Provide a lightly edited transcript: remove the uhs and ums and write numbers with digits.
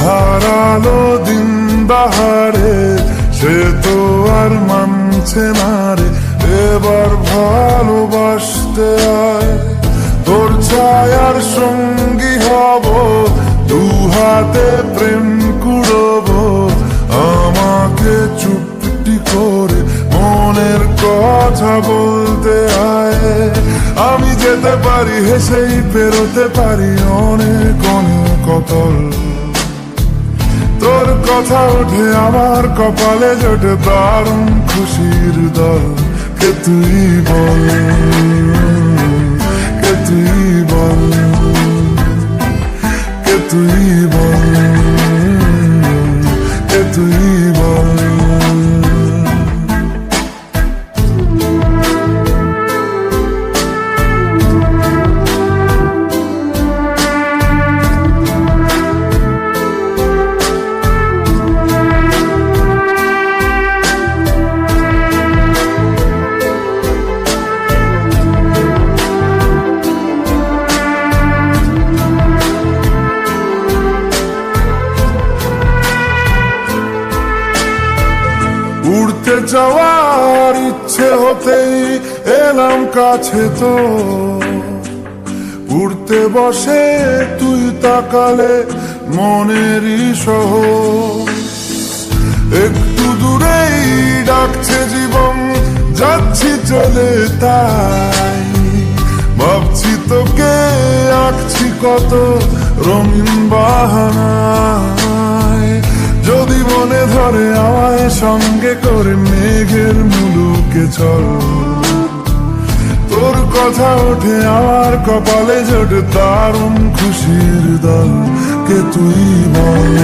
হারালো দিন বাহারে, সে তো আর মানছে না রে। এবার ভালোবাসতে আয়, তোর ছায়ার সঙ্গী হব, দু হাতে প্রেম কুড়বো। আমাকে চুপটি করে মনের কথা বলতে আয়। আমি যেতে পারি হেসেই পেরোতে পারি অনেক অনেক অতল। তোর কথা ওঠে আমার কপালে জোটে দারুণ খুশির দল। কে তুই বল, কে তুই বল, কে তুই বল, কে তুই বল। উড়তে যাওয়ার ইচ্ছে হতেই এলাম কাছে তো। উড়তে বসে তুই তাকালে মনেরই শহর। একটু দূরেই ডাকছে জীবন, যাচ্ছি চলে তাই। ভাবছি তোকে আঁকছি কত রঙিন বাহানায়। যদি মনে ধরে আমায় সঙ্গে করে মেঘের মুলুকে চল। তোর কথা ওঠে আমার কপালে জোটে দারুণ খুশির দল। কে তুই বল।